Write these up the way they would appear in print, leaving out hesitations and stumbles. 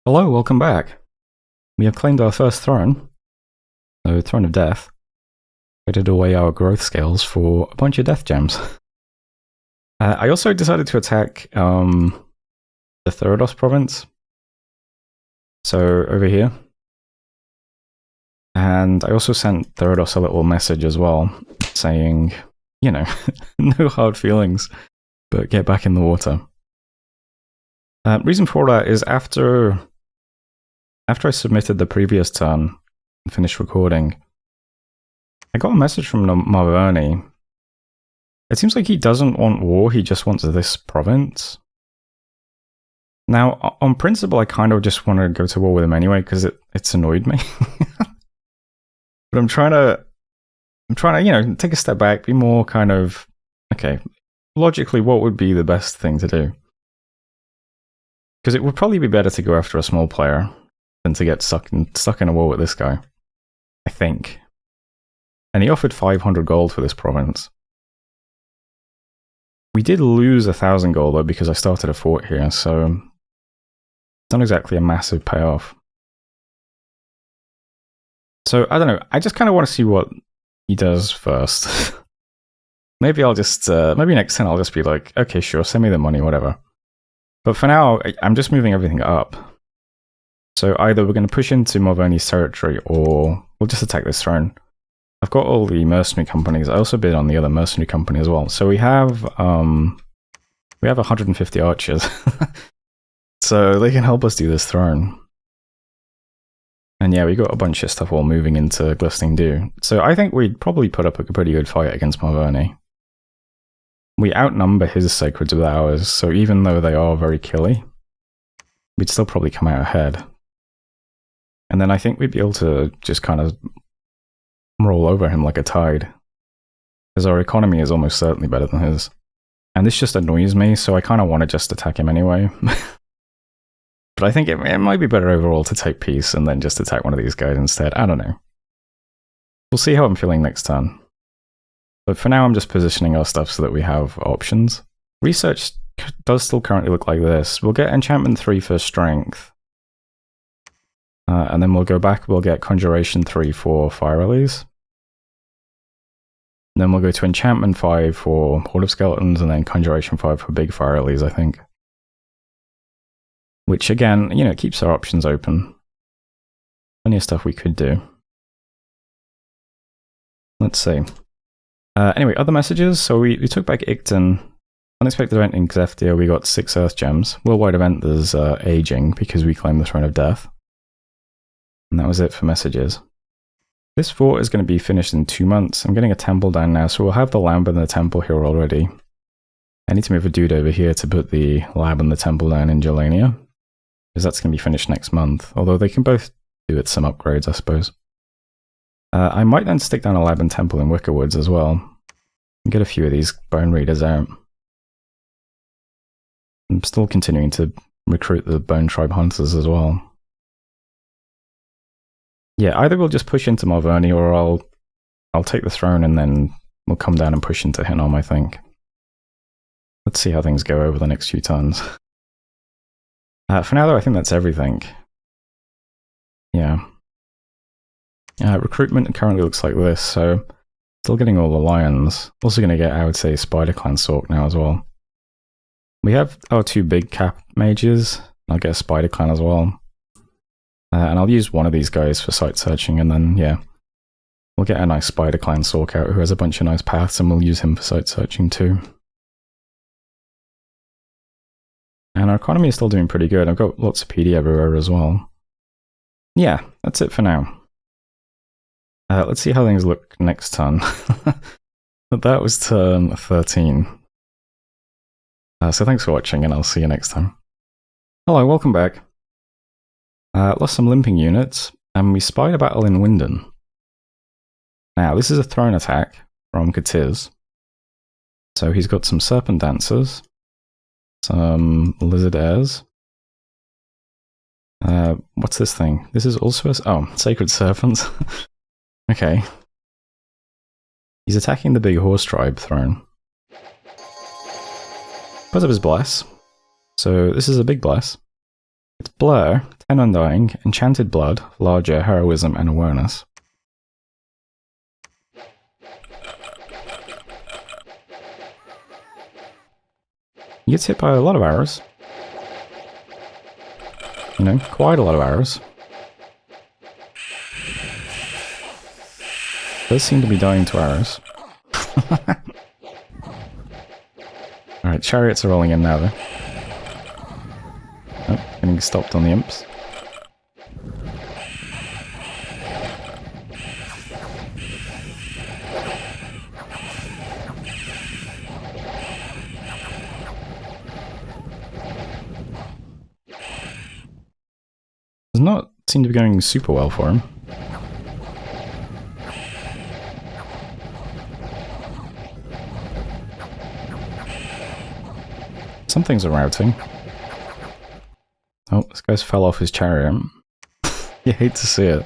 Hello, welcome back. We have claimed our first throne, the Throne of Death. Traded away our growth scales for a bunch of death gems. I also decided to attack the Therados province. So, over here. And I also sent Therados a little message as well, saying, you know, no hard feelings, but get back in the water. Reason for that is after I submitted the previous turn and finished recording, I got a message from Marvani. It seems like he doesn't want war, he just wants this province. Now, on principle, I kind of just want to go to war with him anyway, because it's annoyed me. But I'm trying to, you know, take a step back, be more kind of, okay, logically, what would be the best thing to do? Because it would probably be better to go after a small player than to get stuck in a war with this guy, I think. And he offered 500 gold for this province. We did lose 1,000 gold though, because I started a fort here, so it's not exactly a massive payoff. So, I don't know, I just kind of want to see what he does first. Maybe I'll just, maybe next time I'll just be like, okay, sure, send me the money, whatever. But for now, I'm just moving everything up. So either we're going to push into Morvoni's territory, or we'll just attack this throne. I've got all the mercenary companies. I also bid on the other mercenary company as well. So we have 150 archers. So they can help us do this throne. And yeah, we got a bunch of stuff all moving into Glistening Dew. So I think we'd probably put up a pretty good fight against Morvoni. We outnumber his sacreds with ours, so even though they are very killy, we'd still probably come out ahead. And then I think we'd be able to just kind of roll over him like a tide, because our economy is almost certainly better than his. And this just annoys me, so I kind of want to just attack him anyway. But I think it might be better overall to take peace and then just attack one of these guys instead. I don't know. We'll see how I'm feeling next turn. But for now, I'm just positioning our stuff so that we have options. Research does still currently look like this. We'll get Enchantment 3 for Strength. And then we'll go back, we'll get Conjuration 3 for Fire Release. And then we'll go to Enchantment 5 for Horde of Skeletons, and then Conjuration 5 for Big Fire Release, I think. Which again, you know, keeps our options open. Plenty of stuff we could do. Let's see. Anyway, other messages. So we took back Icton. Unexpected event in Xeftia, we got 6 Earth Gems. Worldwide event, there's Aging, because we claimed the Throne of Death. And that was it for messages. This fort is going to be finished in 2 months. I'm getting a temple down now, so we'll have the lab and the temple here already. I need to move a dude over here to put the lab and the temple down in Jelania, because that's going to be finished next month. Although they can both do it some upgrades, I suppose. I might then stick down a lab and temple in Wickerwoods as well, and get a few of these Bone Readers out. I'm still continuing to recruit the Bone Tribe Hunters as well. Yeah, either we'll just push into Morvoni, or I'll take the throne and then we'll come down and push into Hinnom, I think. Let's see how things go over the next few turns. For now though, I think that's everything. Yeah. Recruitment currently looks like this, so still getting all the lions. Also going to get, I would say, Spider Clan Sork now as well. We have our 2 big cap mages. I'll get a Spider Clan as well. And I'll use one of these guys for site searching, and then, yeah, we'll get a nice Spider Clan Sork out who has a bunch of nice paths, and we'll use him for site searching too. And our economy is still doing pretty good. I've got lots of PD everywhere as well. Yeah, that's it for now. Let's see how things look next turn. That was turn 13. So thanks for watching, and I'll see you next time. Hello, welcome back. Lost some limping units, and we spied a battle in Winden. Now, this is a throne attack from Katiz. So he's got some Serpent Dancers, some Lizard Airs. What's this thing? This is also a... Sacred Serpents. Okay. He's attacking the Big Horse Tribe throne. Puts up his Bless. So this is a big Bless. It's Blur, 10 Undying, Enchanted Blood, Larger, Heroism, and Awareness. He gets hit by a lot of arrows. You know, quite a lot of arrows. Does seem to be dying to arrows. Alright, chariots are rolling in now, though. Oh, getting stopped on the imps. Does not seem to be going super well for him. Some things are routing. Oh, this guy's fell off his chariot. You hate to see it.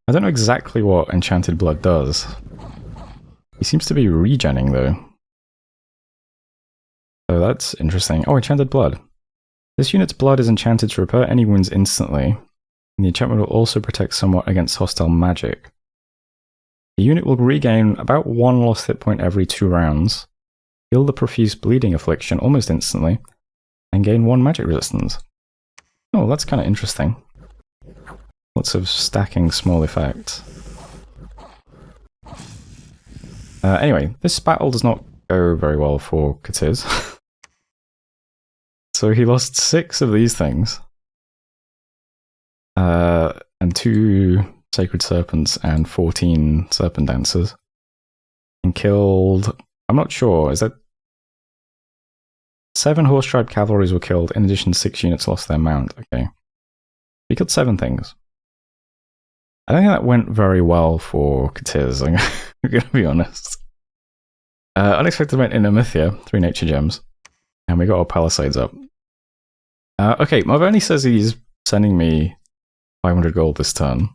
I don't know exactly what Enchanted Blood does. He seems to be regenning, though. So that's interesting. Oh, Enchanted Blood. This unit's blood is enchanted to repair any wounds instantly. And the enchantment will also protect somewhat against hostile magic. The unit will regain about 1 lost hit point every 2 rounds, heal the profuse bleeding affliction almost instantly, and gain 1 magic resistance. Oh, that's kind of interesting. Lots of stacking small effects. Anyway, this battle does not go very well for Katiz. So he lost 6 of these things. And 2 Sacred Serpents and 14 Serpent Dancers. And killed... I'm not sure, is that... 7 horse-tribe cavalries were killed, in addition 6 units lost their mount. Okay. He killed 7 things. I don't think that went very well for Katiz, I'm gonna be honest. Unexpected event in Amithia, 3 nature gems. And we got our palisades up. Okay, Marvoni says he's sending me 500 gold this turn.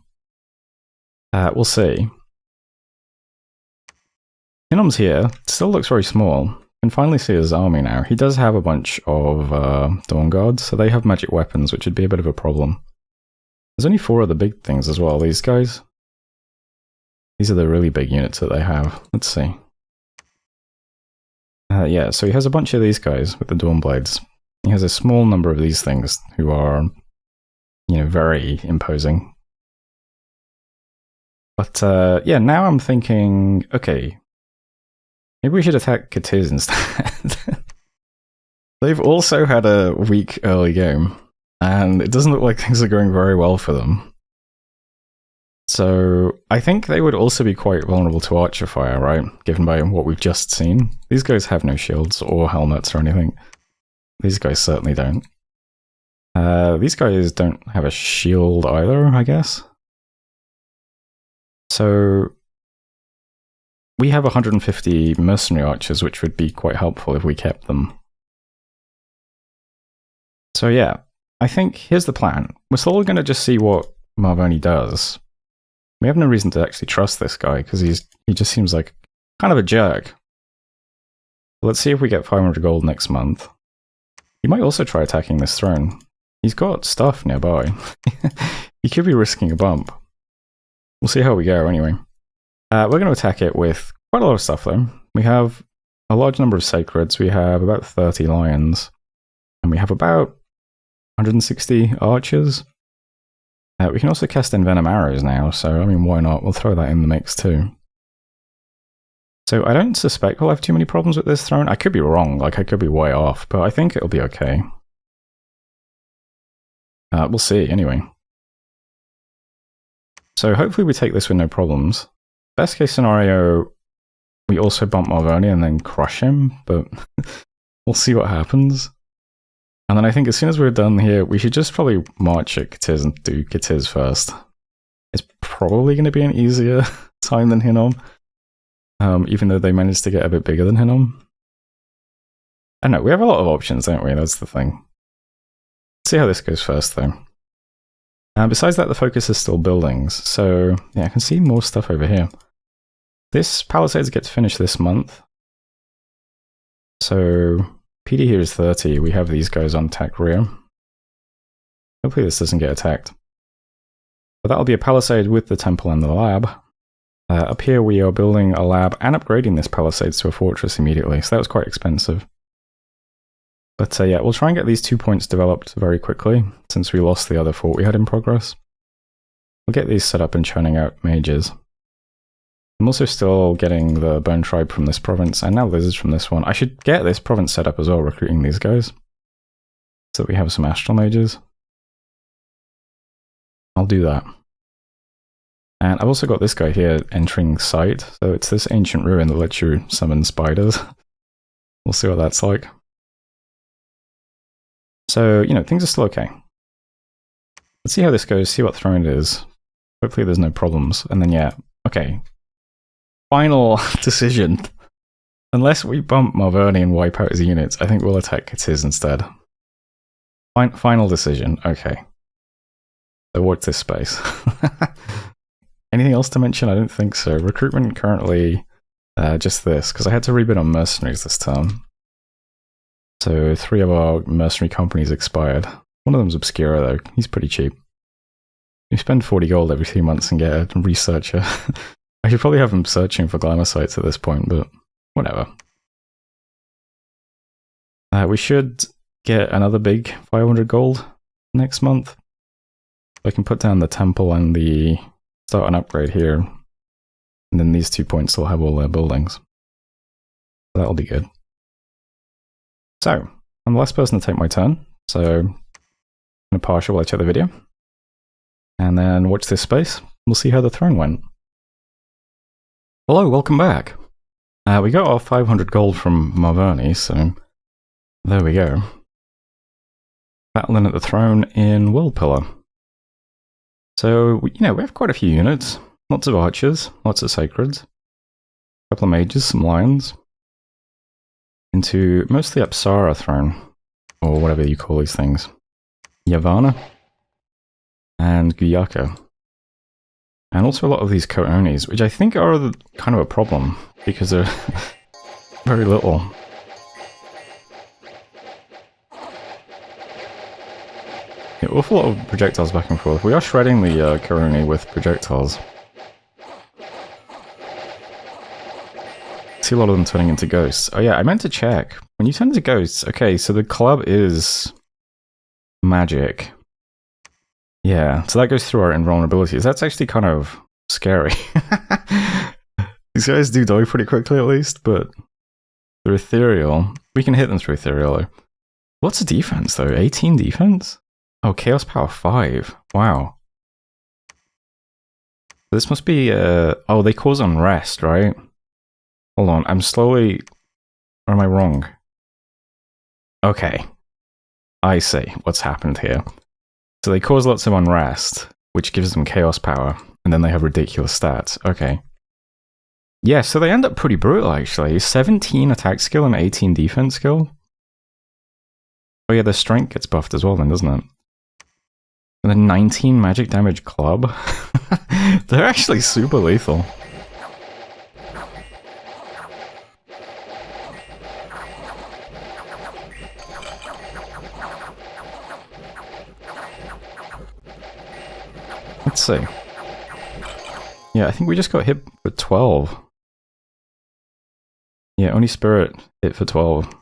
We'll see. Hinnom's here. Still looks very small. You can finally see his army now. He does have a bunch of Dawn Guards, so they have magic weapons, which would be a bit of a problem. There's only 4 of the big things as well, these guys. These are the really big units that they have. Let's see. Yeah, so he has a bunch of these guys with the Dawn Blades. He has a small number of these things who are, you know, very imposing. But, yeah, now I'm thinking, okay, maybe we should attack Katiz instead. They've also had a weak early game, and it doesn't look like things are going very well for them. So, I think they would also be quite vulnerable to archer fire, right? Given by what we've just seen. These guys have no shields or helmets or anything. These guys certainly don't. These guys don't have a shield either, I guess. So, we have 150 mercenary archers, which would be quite helpful if we kept them. So yeah, I think here's the plan. We're still going to just see what Marvoni does. We have no reason to actually trust this guy, because he just seems like kind of a jerk. Let's see if we get 500 gold next month. He might also try attacking this throne. He's got stuff nearby. He could be risking a bump. We'll see how we go anyway. We're going to attack it with quite a lot of stuff though. We have a large number of sacreds. We have about 30 lions. And we have about 160 archers. We can also cast Envenom arrows now, so I mean, why not? We'll throw that in the mix too. So I don't suspect we'll have too many problems with this throne. I could be wrong, like I could be way off, but I think it'll be okay. We'll see anyway. So hopefully we take this with no problems. Best case scenario, we also bump Marvoni and then crush him, but we'll see what happens. And then I think as soon as we're done here, we should just probably march at Katiz and do Katiz first. It's probably going to be an easier time than Hinnom, even though they managed to get a bit bigger than Hinnom. I don't know, we have a lot of options, don't we? That's the thing. Let's see how this goes first, though. Besides that, the focus is still buildings, so yeah, I can see more stuff over here. This Palisades gets finished this month, so PD here is 30. We have these guys on attack rear. Hopefully this doesn't get attacked. But that'll be a palisade with the temple and the lab. Up here we are building a lab and upgrading this palisades to a fortress immediately, so that was quite expensive. But yeah, we'll try and get these 2 points developed very quickly, since we lost the other fort we had in progress. We'll get these set up and churning out mages. I'm also still getting the Bone Tribe from this province, and now Lizards from this one. I should get this province set up as well, recruiting these guys. So that we have some Astral Mages. I'll do that. And I've also got this guy here entering sight, so it's this ancient ruin that lets you summon spiders. We'll see what that's like. So, you know, things are still okay. Let's see how this goes, see what throne it is. Hopefully there's no problems, and then yeah, okay. Final decision. Unless we bump Malverni and wipe out his units, I think we'll attack Katiz instead. Final decision, okay. So what's this space? Anything else to mention? I don't think so. Recruitment currently just this, because I had to rebid on mercenaries this term. So 3 of our mercenary companies expired. One of them's Obscura though, he's pretty cheap. You spend 40 gold every 3 months and get a researcher. I should probably have him searching for glamour sites at this point, but whatever. We should get another big 500 gold next month. I can put down the temple and the start an upgrade here. And then these 2 points will have all their buildings. That'll be good. So, I'm the last person to take my turn, so I'm going to partial while I check the video. And then watch this space. We'll see how the throne went. Hello, welcome back. We got our 500 gold from Malverni, so there we go. Battling at the throne in World Pillar. So, you know, we have quite a few units. Lots of archers, lots of sacreds. A couple of mages, some lions. Into mostly Apsara throne, or whatever you call these things. Yavanna. And Guyaka. And also a lot of these Ko'onis, which I think are kind of a problem, because they're very little. Yeah, awful lot of projectiles back and forth. We are shredding the Ko'oni with projectiles. See a lot of them turning into ghosts. Oh yeah, I meant to check. When you turn into ghosts, okay, so the club is magic. Yeah, so that goes through our invulnerabilities. That's actually kind of scary. These guys do die pretty quickly at least, but they're ethereal. We can hit them through ethereal though. What's the defense though? 18 defense? Oh, Chaos Power 5. Wow. This must be, oh, they cause unrest, right? Hold on, I'm slowly... Or am I wrong? Okay. I see what's happened here. So they cause lots of unrest, which gives them chaos power, and then they have ridiculous stats. Okay. Yeah, so they end up pretty brutal, actually. 17 attack skill and 18 defense skill. Oh yeah, their strength gets buffed as well then, doesn't it? And then 19 magic damage club. They're actually super lethal. Let's see. Yeah, I think we just got hit for 12. Yeah, only Spirit hit for 12.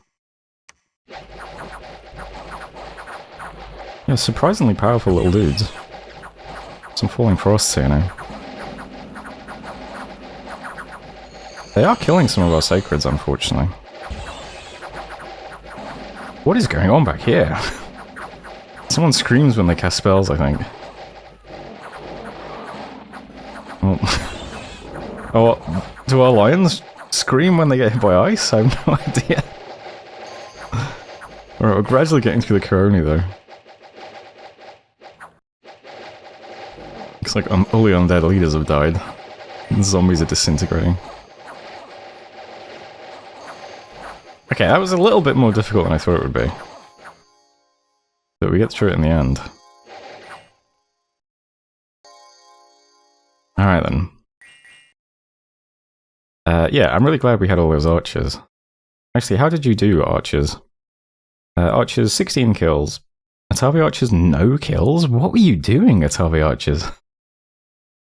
Yeah, surprisingly powerful little dudes. Some Falling Frosts here now. They are killing some of our Sacreds, unfortunately. What is going on back here? Someone screams when they cast spells, I think. Oh, do our lions scream when they get hit by ice? I have no idea. Alright, we're gradually getting through the Ko'oni though. Looks like only undead leaders have died. The zombies are disintegrating. Okay, that was a little bit more difficult than I thought it would be. But we get through it in the end. Alright then. Yeah, I'm really glad we had all those archers. Actually, how did you do, archers? Archers, 16 kills. Atavi Archers, no kills? What were you doing, Atavi Archers?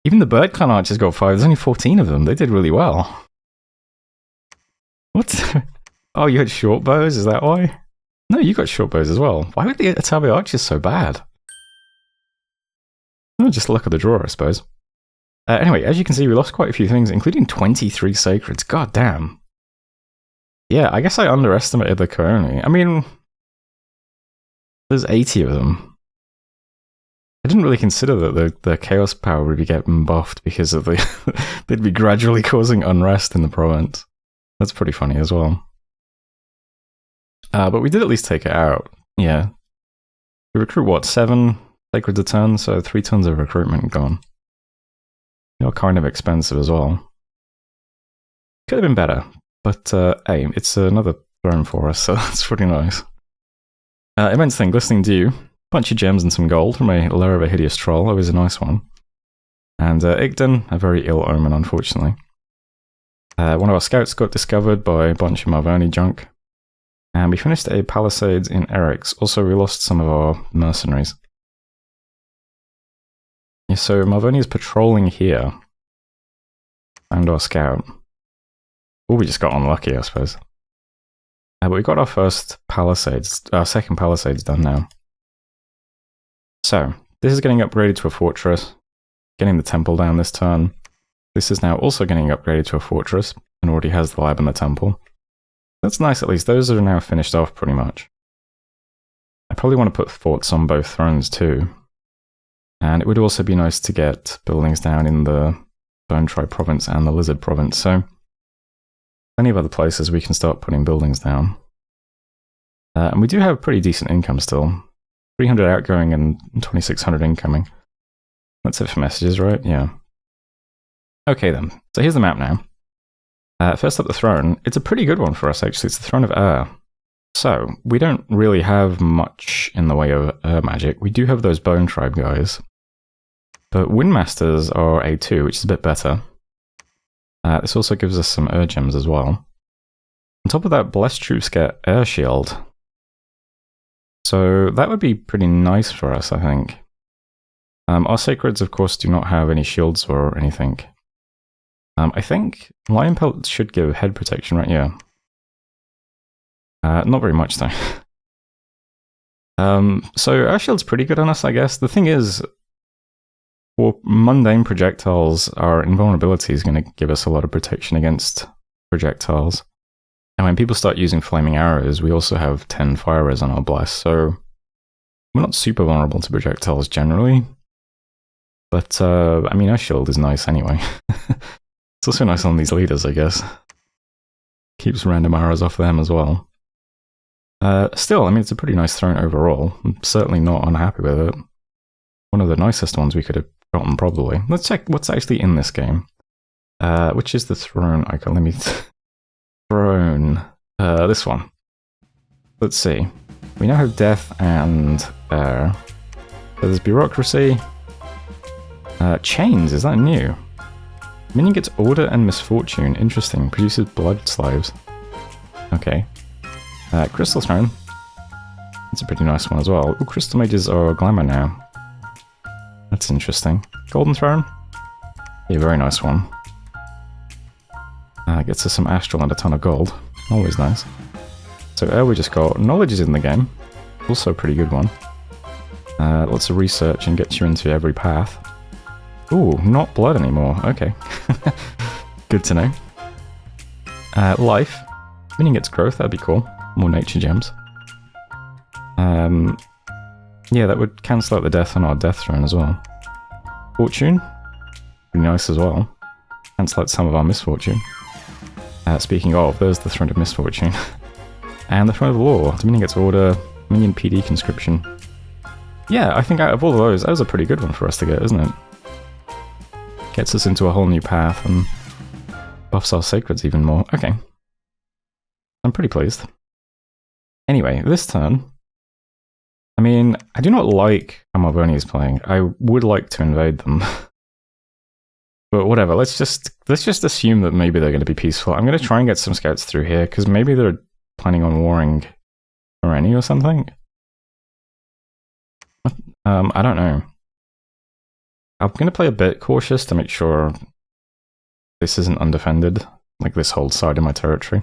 Even the Bird Clan Archers got 5. There's only 14 of them. They did really well. What? Oh, you had short bows? Is that why? No, you got short bows as well. Why were the Atavi Archers so bad? Oh, just luck of the draw, I suppose. Anyway, as you can see, we lost quite a few things, including 23 Sacreds. God damn. Yeah, I guess I underestimated the Kaoni. I mean, there's 80 of them. I didn't really consider that the Chaos power would be getting buffed because of they'd be gradually causing unrest in the province. That's pretty funny as well. But we did at least take it out. Yeah. We recruit, what, 7 Sacreds a turn? So 3 tons of recruitment gone. They are kind of expensive as well. Could have been better. But, hey, it's another throne for us, so that's pretty nice. Immense thing, Glistening Dew. Bunch of gems and some gold from a Lair of a Hideous Troll. Always a nice one. And Igden, a very ill omen, unfortunately. One of our scouts got discovered by a bunch of Marvoni junk. And we finished a Palisades in Eric's. Also, we lost some of our mercenaries. Yeah, so Marvoni is patrolling here. And our scout. Oh, we just got unlucky, I suppose. But we got our first Palisades, our second Palisades done now. So, this is getting upgraded to a fortress. Getting the temple down this turn. This is now also getting upgraded to a fortress. And already has the lab and the temple. That's nice at least. Those are now finished off pretty much. I probably want to put forts on both thrones too. And it would also be nice to get buildings down in the Bone Tribe province and the Lizard province. So, plenty of other places we can start putting buildings down. And we do have pretty decent income still. 300 outgoing and 2600 incoming. That's it for messages, right? Yeah. Okay then. So here's the map now. First up the throne. It's a pretty good one for us actually. It's the Throne of Air. So, we don't really have much in the way of air magic. We do have those Bone Tribe guys. But Windmasters are A2, which is a bit better. This also gives us some air gems as well. On top of that, Blessed Troops get Air Shield. So that would be pretty nice for us, I think. Our Sacreds, of course, do not have any shields or anything. I think Lion Pelt should give head protection, right? Yeah. Not very much, though. So Air Shield's pretty good on us, I guess. The thing is, for mundane projectiles, our invulnerability is going to give us a lot of protection against projectiles. And when people start using flaming arrows, we also have 10 fire res on our blast, so we're not super vulnerable to projectiles generally. But, I mean, Air Shield is nice anyway. It's also nice on these leaders, I guess. Keeps random arrows off them as well. Still, I mean, it's a pretty nice throne overall. I'm certainly not unhappy with it. One of the nicest ones we could have gotten, probably. Let's check what's actually in this game. Which is the throne icon? Let me... Throne. This one. Let's see. We now have death and air. So there's bureaucracy. Chains, is that new? Minion gets order and misfortune. Interesting. Produces blood slaves. Okay. Crystal Throne. That's a pretty nice one as well. Ooh, Crystal Mages are glamour now. That's interesting. Golden Throne. Yeah, very nice one. Gets us some astral and a ton of gold. Always nice. So we just got knowledge is in the game. Also a pretty good one. Lots of research and gets you into every path. Ooh, not blood anymore. Okay. Good to know. Life. Minion gets growth, that'd be cool. More nature gems. Yeah, that would cancel out the death on our death throne as well. Fortune. Pretty nice as well. Cancel out some of our misfortune. Speaking of, there's the Throne of Misfortune. And the Throne of Law. The minion gets order, minion PD conscription. Yeah, I think out of all of those, that was a pretty good one for us to get, isn't it? Gets us into a whole new path and buffs our sacreds even more. Okay. I'm pretty pleased. Anyway, this turn... I mean, I do not like how Marvoni is playing. I would like to invade them. But whatever, let's just assume that maybe they're going to be peaceful. I'm going to try and get some scouts through here, because maybe they're planning on warring or any or something? I don't know. I'm going to play a bit cautious to make sure this isn't undefended, like this whole side of my territory.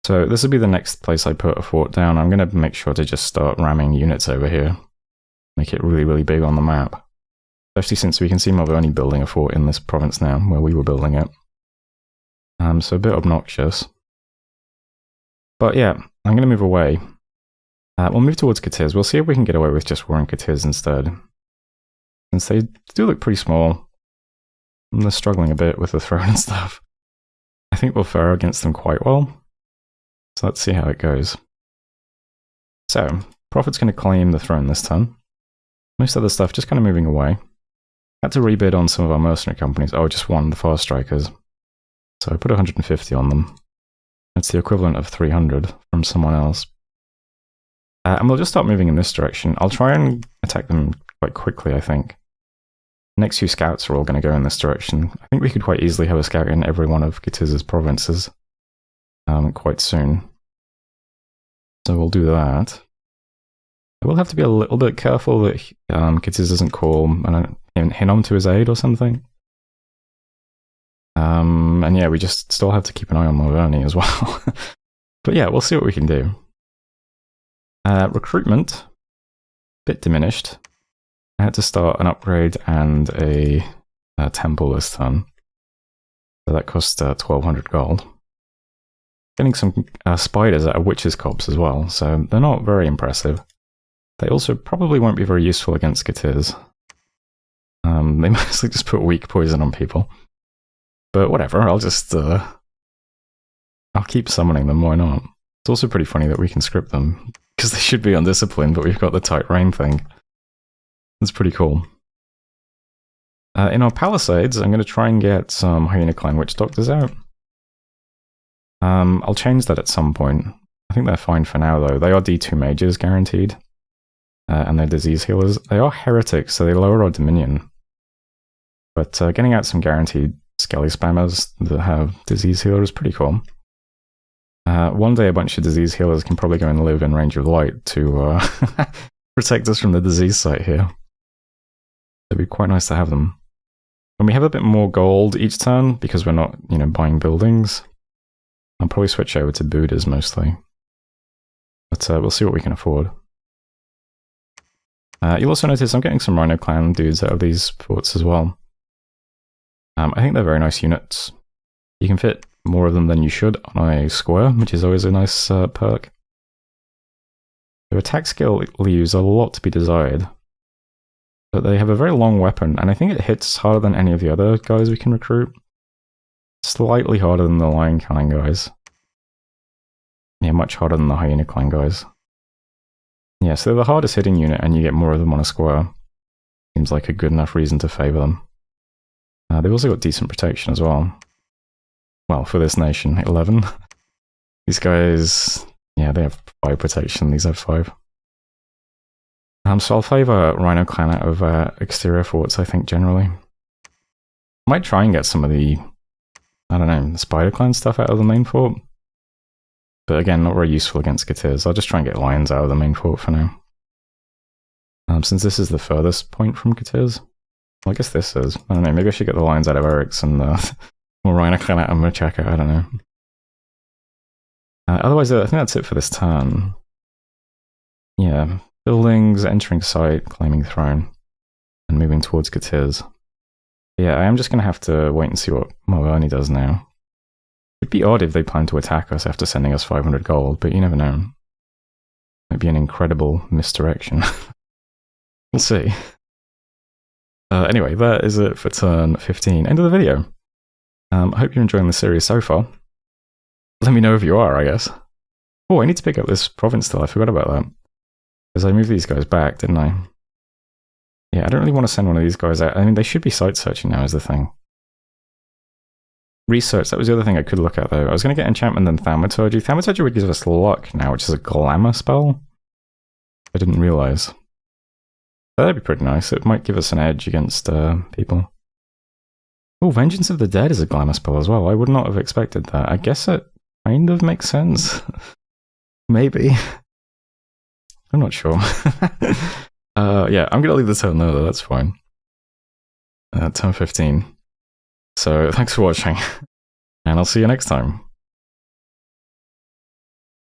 So this will be the next place I put a fort down. I'm going to make sure to just start ramming units over here. Make it really, really big on the map. Especially since we can see Malverne building a fort in this province now, where we were building it. So a bit obnoxious. But yeah, I'm going to move away. We'll move towards Katiz. We'll see if we can get away with just warring Katiz instead. Since they do look pretty small. And they're struggling a bit with the throne and stuff. I think we'll fare against them quite well. So let's see how it goes. So, Prophet's going to claim the throne this turn. Most other stuff just kind of moving away. Had to rebid on some of our mercenary companies. Oh, just one, the Fast Strikers. So I put 150 on them. That's the equivalent of 300 from someone else. And we'll just start moving in this direction. I'll try and attack them quite quickly, I think. Next few scouts are all going to go in this direction. I think we could quite easily have a scout in every one of Katiz's provinces quite soon. So we'll do that. I will have to be a little bit careful that Katiz doesn't call Hinnom to his aid or something. And yeah, we just still have to keep an eye on Malverne as well. But yeah, we'll see what we can do. Recruitment, bit diminished. I had to start an upgrade and a temple this turn. So that cost 1200 gold. Getting some spiders out of witches' copse as well, so they're not very impressive. They also probably won't be very useful against Katiz. They mostly just put weak poison on people. But whatever, I'll just I'll keep summoning them, why not? It's also pretty funny that we can script them, because they should be undisciplined, but we've got the tight rain thing. That's pretty cool. In our palisades, I'm going to try and get some Hyena Clan Witch Doctors out. I'll change that at some point. I think they're fine for now, though. They are D2 mages, guaranteed. And they're disease healers. They are heretics, so they lower our dominion. But getting out some guaranteed skelly spammers that have disease healer is pretty cool. One day a bunch of disease healers can probably go and live in range of light to protect us from the disease site here. It'd be quite nice to have them. When we have a bit more gold each turn, because we're not, buying buildings, I'll probably switch over to Buddhas mostly. But we'll see what we can afford. You'll also notice I'm getting some Rhino Clan dudes out of these forts as well. I think they're very nice units. You can fit more of them than you should on a square, which is always a nice perk. Their attack skill leaves a lot to be desired. But they have a very long weapon, and I think it hits harder than any of the other guys we can recruit. Slightly harder than the Lion Clan guys. Yeah, much harder than the Hyena Clan guys. Yeah, so they're the hardest hitting unit, and you get more of them on a square. Seems like a good enough reason to favour them. They've also got decent protection as well. Well, for this nation, 11. These guys, yeah, they have 5 protection, these have 5. So I'll favour Rhino Clan out of exterior forts, I think, generally. Might try and get some of the, I don't know, Spider Clan stuff out of the main fort. But again, not very useful against Katiz. I'll just try and get lions out of the main fort for now. Since this is the furthest point from Katiz. Well, I guess this is. I don't know, maybe I should get the lions out of Eric's and more Rhino Clan out of Machaka, I don't know. Otherwise, I think that's it for this turn. Yeah, buildings, entering site, claiming throne, and moving towards Katiz. Yeah, I am just going to have to wait and see what Malverne does now. It'd be odd if they plan to attack us after sending us 500 gold, but you never know. Might be an incredible misdirection. We'll see. Anyway, that is it for turn 15. End of the video. I hope you're enjoying the series so far. Let me know if you are, I guess. Oh, I need to pick up this province still. I forgot about that. Because I moved these guys back, didn't I? Yeah, I don't really want to send one of these guys out. I mean, they should be site searching now is the thing. Research, that was the other thing I could look at, though. I was going to get enchantment and thaumaturgy. Thaumaturgy would give us luck now, which is a glamour spell. I didn't realise. That'd be pretty nice. It might give us an edge against people. Oh, Vengeance of the Dead is a glamour spell as well. I would not have expected that. I guess it kind of makes sense. Maybe. I'm not sure. Yeah, I'm gonna leave the turn there though, that's fine. Turn 15. So thanks for watching, and I'll see you next time.